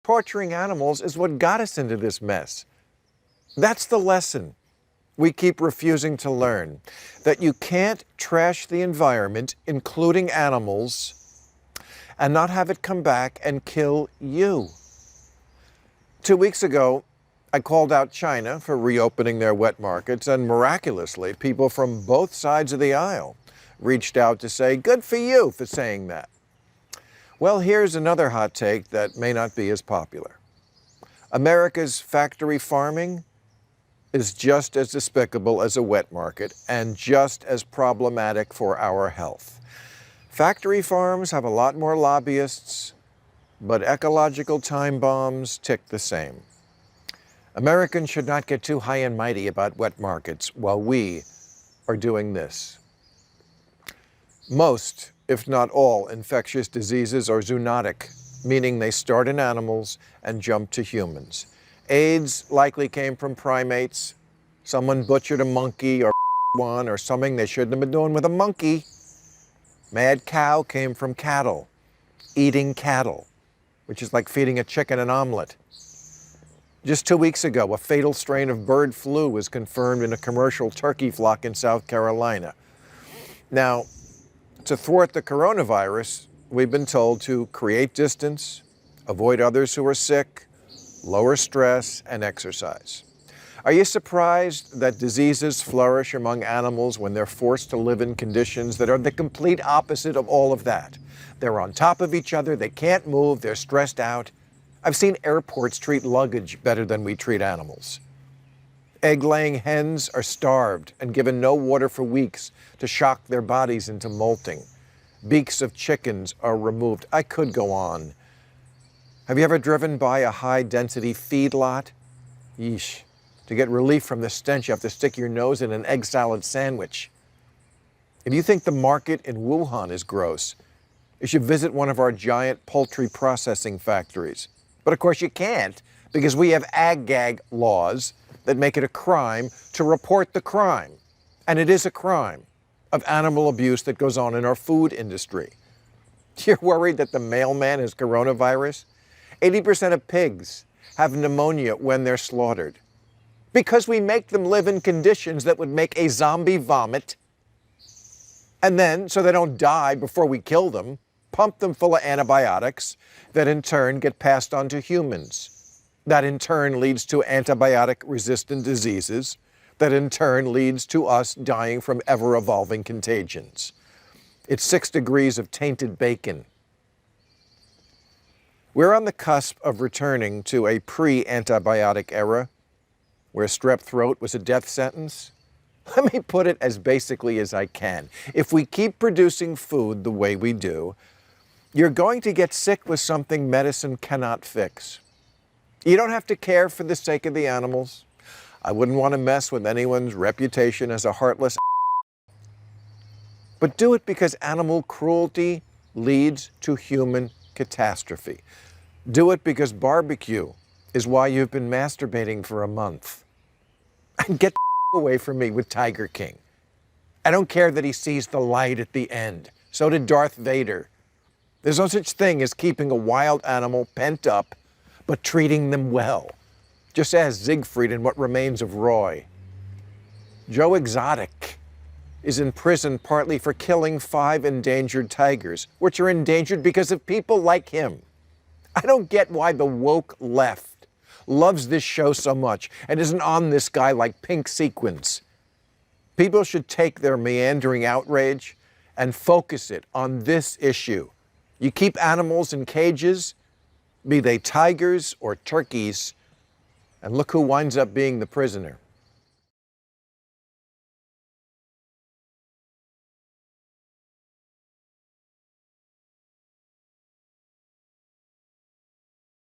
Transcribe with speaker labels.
Speaker 1: torturing animals is what got us into this mess. That's the lesson we keep refusing to learn, that you can't trash the environment, including animals, and not have it come back and kill you. 2 weeks ago, I called out China for reopening their wet markets, and miraculously, people from both sides of the aisle reached out to say, good for you for saying that. Well, here's another hot take that may not be as popular. America's factory farming is just as despicable as a wet market and just as problematic for our health. Factory farms have a lot more lobbyists, but ecological time bombs tick the same. Americans should not get too high and mighty about wet markets while we are doing this. Most, if not all, infectious diseases are zoonotic, meaning they start in animals and jump to humans. AIDS likely came from primates. Someone butchered a monkey or one or something they shouldn't have been doing with a monkey. Mad cow came from cattle, eating cattle, which is like feeding a chicken an omelet. Just 2 weeks ago, a fatal strain of bird flu was confirmed in a commercial turkey flock in South Carolina. Now, to thwart the coronavirus, we've been told to create distance, avoid others who are sick, lower stress, and exercise. Are you surprised that diseases flourish among animals when they're forced to live in conditions that are the complete opposite of all of that? They're on top of each other, they can't move, they're stressed out. I've seen airports treat luggage better than we treat animals. Egg-laying hens are starved and given no water for weeks to shock their bodies into molting. Beaks of chickens are removed. I could go on. Have you ever driven by a high-density feedlot? Yeesh. To get relief from the stench, you have to stick your nose in an egg salad sandwich. If you think the market in Wuhan is gross, you should visit one of our giant poultry processing factories. But of course you can't, because we have ag-gag laws that make it a crime to report the crime. And it is a crime of animal abuse that goes on in our food industry. You're worried that the mailman has coronavirus? 80% of pigs have pneumonia when they're slaughtered because we make them live in conditions that would make a zombie vomit, and then, so they don't die before we kill them, pump them full of antibiotics that in turn get passed on to humans. That in turn leads to antibiotic-resistant diseases, that in turn leads to us dying from ever-evolving contagions. It's 6 degrees of tainted bacon. We're on the cusp of returning to a pre-antibiotic era where strep throat was a death sentence. Let me put it as basically as I can. If we keep producing food the way we do, you're going to get sick with something medicine cannot fix. You don't have to care for the sake of the animals. I wouldn't want to mess with anyone's reputation as a heartless but do it because animal cruelty leads to human catastrophe. Do it because barbecue is why you've been masturbating for a month. And get away from me with Tiger King. I don't care that he sees the light at the end. So did Darth Vader. There's no such thing as keeping a wild animal pent up, but treating them well. Just ask Siegfried in What Remains of Roy. Joe Exotic is in prison partly for killing 5 endangered tigers, which are endangered because of people like him. I don't get why the woke left loves this show so much and isn't on this guy like pink sequins. People should take their meandering outrage and focus it on this issue. You keep animals in cages, be they tigers or turkeys, and look who winds up being the prisoner.